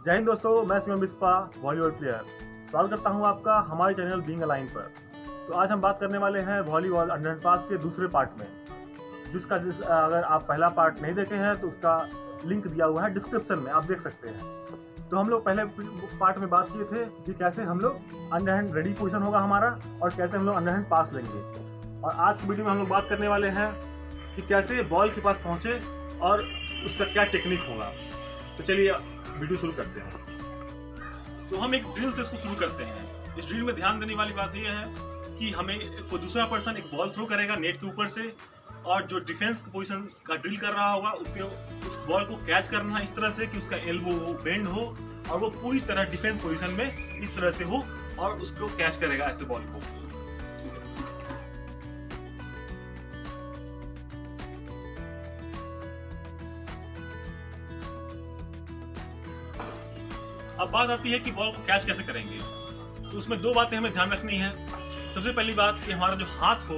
जय हिंद दोस्तों, मैं सिमन बिस्पा वॉलीबॉल प्लेयर। स्वागत करता हूं आपका हमारे चैनल बीइंग अलाइन पर। तो आज हम बात करने वाले हैं वॉलीबॉल अंडर पास के दूसरे पार्ट में, अगर आप पहला पार्ट नहीं देखे हैं तो उसका लिंक दिया हुआ है डिस्क्रिप्शन में, आप देख सकते हैं। तो हम लोग पहले पार्ट में बात किए थे कि कैसे हम लोग अंडर हैंड रेडी पोजीशन होगा हमारा और कैसे हम लोग अंडर हैंड पास लेंगे। और आज की वीडियो में हम लोग बात करने वाले हैं कि कैसे बॉल के पास पहुंचे और उसका क्या टेक्निक होगा। तो चलिए वीडियो शुरू करते हैं। तो हम एक ड्रिल से इसको शुरू करते हैं। इस ड्रिल में ध्यान देने वाली बात यह है कि हमें कोई दूसरा पर्सन एक बॉल थ्रो करेगा नेट के ऊपर से, और जो डिफेंस पोजीशन का ड्रिल कर रहा होगा उस बॉल को कैच करना है इस तरह से कि उसका एल्बो हो, बेंड हो और वो पूरी तरह डिफेंस पोजीशन में इस तरह से हो और उसको कैच करेगा ऐसे बॉल को। अब बात आती है कि बॉल को कैच कैसे करेंगे। तो उसमें दो बातें हमें ध्यान रखनी है। सबसे पहली बात कि हमारा जो हाथ हो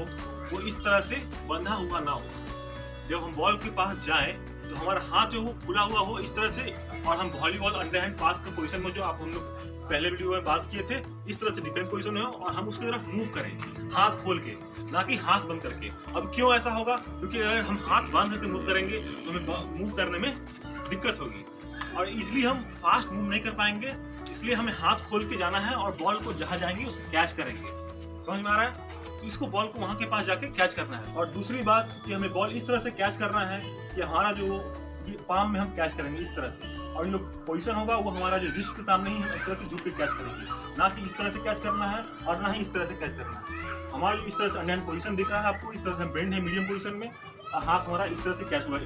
वो इस तरह से बंधा हुआ ना हो। जब हम बॉल के पास जाएं तो हमारा हाथ जो हो खुला हुआ हो इस तरह से, और हम वॉलीबॉल अंडर हैंड पास के पोजीशन में जो हम लोग पहले वीडियो में बात किए थे इस तरह से डिफेंस पोजीशन में हो और हम उसकी तरफ मूव करें हाथ खोल के, ना कि हाथ बंद करके। अब क्यों ऐसा होगा? क्योंकि अगर हम हाथ बांध करके मूव करेंगे तो हमें मूव करने में दिक्कत होगी और इजिली हम फास्ट मूव नहीं कर पाएंगे। इसलिए हमें हाथ खोल के जाना है और बॉल को जहां जाएंगे उसको कैच करेंगे। समझ में आ रहा है? तो इसको बॉल को वहां के पास जाके कैच करना है। और दूसरी बात कि हमें बॉल इस तरह से कैच करना है कि हमारा जो ये पाम में हम कैच करेंगे इस तरह से, और जो पोजीशन होगा वो हमारा जो रिस्ट के सामने ही हम इस तरह से झुक के कैच करेंगे, ना कि इस तरह से कैच करना है और ना ही इस तरह से कैच करना है। हमारा जो इस तरह से अंडर हैंड पोजीशन दिख रहा है आपको, इस तरह से बेंड है मीडियम पोजीशन में, और हाथ हमारा इस तरह से कैच हुआ,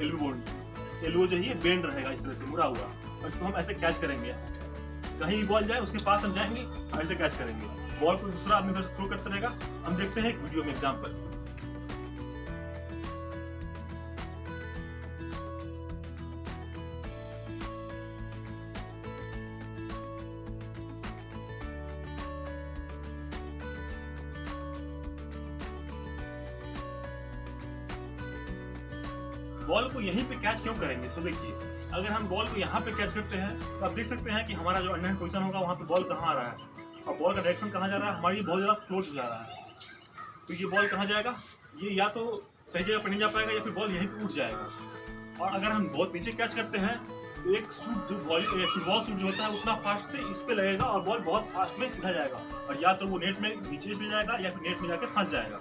एल्बो जो है बेंड रहेगा इस तरह से मुड़ा हुआ, और इसको हम ऐसे कैच करेंगे। ऐसे कहीं बॉल जाए उसके पास हम जाएंगे और ऐसे कैच करेंगे। बॉल को दूसरा आदमी थ्रो करता रहेगा। हम देखते हैं एक वीडियो में एग्जांपल। बॉल को यहीं पे कैच क्यों करेंगे? सो देखिए, अगर हम बॉल को यहाँ पे कैच करते हैं तो आप देख सकते हैं कि हमारा जो अंडर हैंड पोजीशन होगा वहाँ पे बॉल कहाँ आ रहा है और बॉल का डायरेक्शन कहाँ जा रहा है। हमारी बहुत ज़्यादा क्लोज हो जा रहा है। तो ये बॉल कहाँ जाएगा? ये या तो सही जगह पर नहीं जा पाएगा या फिर बॉल यहीं पे उठ जाएगा। और अगर हम बहुत नीचे कैच करते हैं तो एक शूट जो फुटबॉल शूट जो होता है उतना फास्ट से इस पे लगेगा और बॉल बहुत फास्ट में सीधा जाएगा, और या तो वो नेट में नीचे से जाएगा या फिर नेट में जाके फंस जाएगा।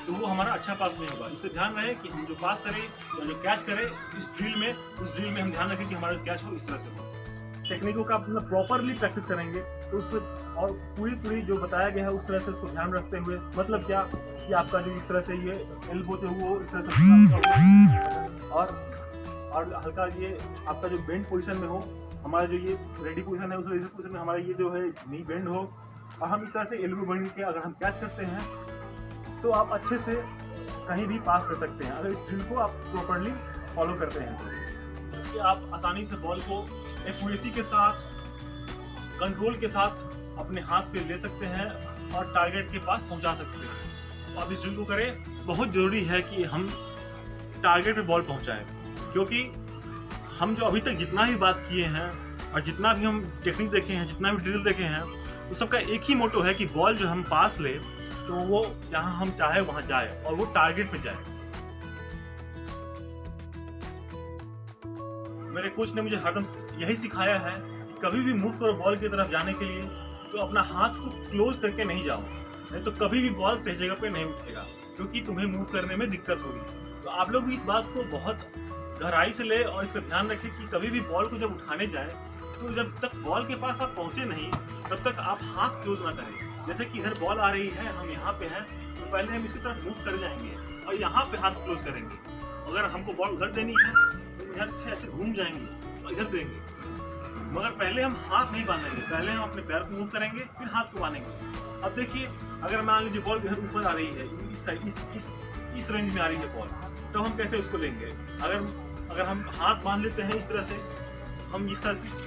तो वो हमारा अच्छा पास नहीं होगा। इससे ध्यान रहे कि हम जो पास करें या जो कैच करें उस ड्रिल में हम ध्यान रखें कि हमारा कैच हो इस तरह से हो। टेक्निकों का मतलब प्रॉपरली प्रैक्टिस करेंगे तो उसमें और पूरी जो बताया गया है उस तरह से उसको ध्यान रखते हुए, मतलब क्या कि आपका जो इस तरह से ये एल्बो जो हो इस तरह से और हल्का ये आपका जो बेंड पोजीशन में हो, हमारा जो ये रेडी पोजीशन है उस रेडी पोजीशन में हमारा ये जो है नी बेंड हो, और हम इस तरह से एल्बो बेंड के अगर हम कैच करते हैं तो आप अच्छे से कहीं भी पास कर सकते हैं अगर इस ड्रिल को आप प्रॉपरली फॉलो करते हैं तो आप आसानी से बॉल को एक्यूरेसी के साथ, कंट्रोल के साथ अपने हाथ पे ले सकते हैं और टारगेट के पास पहुंचा सकते हैं। तो आप इस ड्रिल को करें। बहुत ज़रूरी है कि हम टारगेट पे बॉल पहुंचाएं, क्योंकि हम जो अभी तक जितना भी बात किए हैं और जितना भी हम टेक्निक देखे हैं, जितना भी ड्रिल देखे हैं, तो सबका एक ही मोटो है कि बॉल जो हम पास ले तो वो जहां हम चाहे वहां जाए और वो टारगेट पे जाए। मेरे कोच ने मुझे हरदम यही सिखाया है कि कभी भी मूव करो बॉल की तरफ जाने के लिए तो अपना हाथ को क्लोज करके नहीं जाओ, नहीं तो कभी भी बॉल सही जगह पे नहीं उठेगा, क्योंकि तुम्हें मूव करने में दिक्कत होगी। तो आप लोग भी इस बात को बहुत गहराई से ले और इसका ध्यान रखें कि कभी भी बॉल को जब उठाने जाए तो जब तक बॉल के पास आप पहुंचे नहीं तब तक आप हाथ क्लोज ना करें। जैसे कि इधर बॉल आ रही है, हम यहाँ पे हैं, तो पहले हम इसकी तरफ मूव कर जाएंगे और यहाँ पे हाथ क्लोज करेंगे। अगर हमको बॉल उधर देनी है तो इधर से ऐसे घूम जाएंगे और इधर देंगे, मगर पहले हम हाथ नहीं बांधेंगे, पहले हम अपने पैर को मूव करेंगे फिर हाथ को बांधेंगे। अब देखिए, अगर मान लीजिए बॉल इधर ऊपर आ रही है, इस साइड इस रेंज में आ रही है बॉल, तो हम कैसे उसको लेंगे? अगर हम हाथ बांध लेते हैं इस तरह से, हम इस तरह से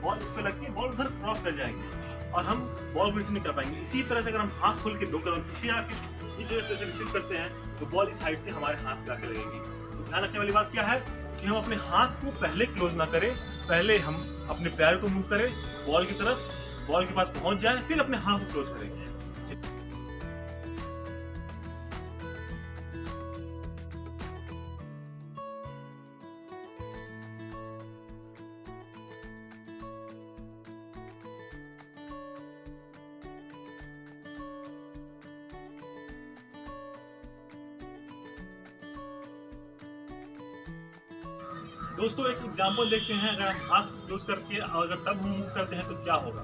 बॉल इस पर लग के बॉल उधर क्रॉस कर जाएंगे और हम बॉल को रिसीव नहीं कर पाएंगे। इसी तरह से अगर हम हाथ खोल के दो कदम पीछे आके इस जगह से रिसीव करते हैं तो बॉल इस हाइट से हमारे हाथ पे आके लगेगी। तो ध्यान रखने वाली बात क्या है कि हम अपने हाथ को पहले क्लोज ना करें, पहले हम अपने पैर को मूव करें बॉल की तरफ, बॉल के पास पहुंच जाए, फिर अपने हाथ को क्लोज करें। दोस्तों एक एग्जांपल देखते हैं, अगर हम हाथ क्लोज करके अगर तब मूव करते हैं तो क्या होगा।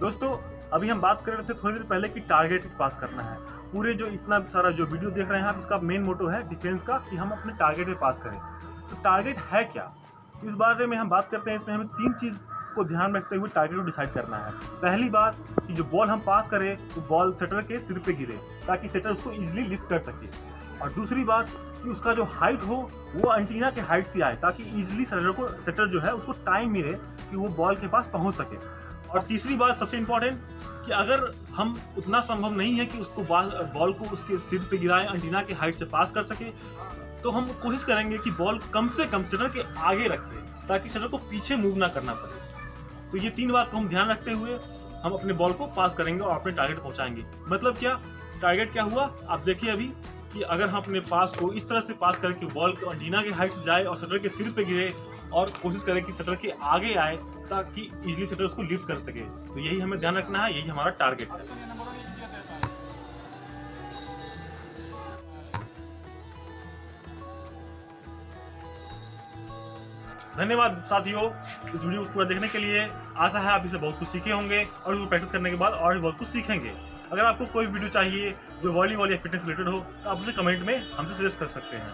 दोस्तों अभी हम बात कर रहे थे थोड़ी देर पहले कि टारगेट पास करना है। पूरे जो इतना सारा जो वीडियो देख रहे हैं आप, इसका मेन मोटो है डिफेंस का कि हम अपने टारगेट पे पास करें। तो टारगेट है क्या, तो इस बारे में हम बात करते हैं। इसमें हमें 3 चीज़ को ध्यान रखते हुए टारगेट को डिसाइड करना है। पहली बात कि जो बॉल हम पास करें तो बॉल सेटर के सिर पे गिरे ताकि सेटर उसको इजीली लिफ्ट कर सके। और दूसरी बात कि उसका जो हाइट हो वो एंटीना के हाइट से आए ताकि इजीली सेटर जो है उसको टाइम मिले कि वो बॉल के पास पहुंच सके। और तीसरी बात सबसे इम्पोर्टेंट कि अगर हम उतना संभव नहीं है कि उसको बॉल को उसके सिर पे गिराएं, एंटीना के हाइट से पास कर सके, तो हम कोशिश करेंगे कि बॉल कम से कम सेटर के आगे रखें ताकि सेटर को पीछे मूव ना करना पड़े। तो ये 3 बात को हम ध्यान रखते हुए हम अपने बॉल को पास करेंगे और अपने टारगेट पहुंचाएंगे। मतलब क्या, टारगेट क्या हुआ आप देखिए अभी कि अगर हम अपने पास को इस तरह से पास करें कि बॉल एंटीना के हाइट से जाए और सेटर के सिर पे गिरे, और कोशिश करें कि सेटर के आगे आए ताकि इजीली सेटर उसको लिफ्ट कर सके। तो यही हमें ध्यान रखना है, यही हमारा टारगेट है। धन्यवाद साथियों इस वीडियो को पूरा देखने के लिए। आशा है आप इसे बहुत कुछ सीखे होंगे और इसको प्रैक्टिस करने के बाद और भी बहुत कुछ सीखेंगे। अगर आपको कोई वीडियो चाहिए जो वॉलीबॉल या फिटनेस रिलेटेड हो तो आप उसे कमेंट में हमसे सजेस्ट कर सकते हैं।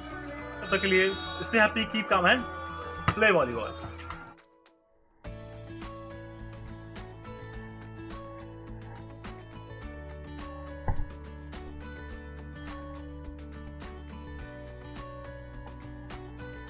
तब तक के लिए stay happy, keep calm and play volleyball.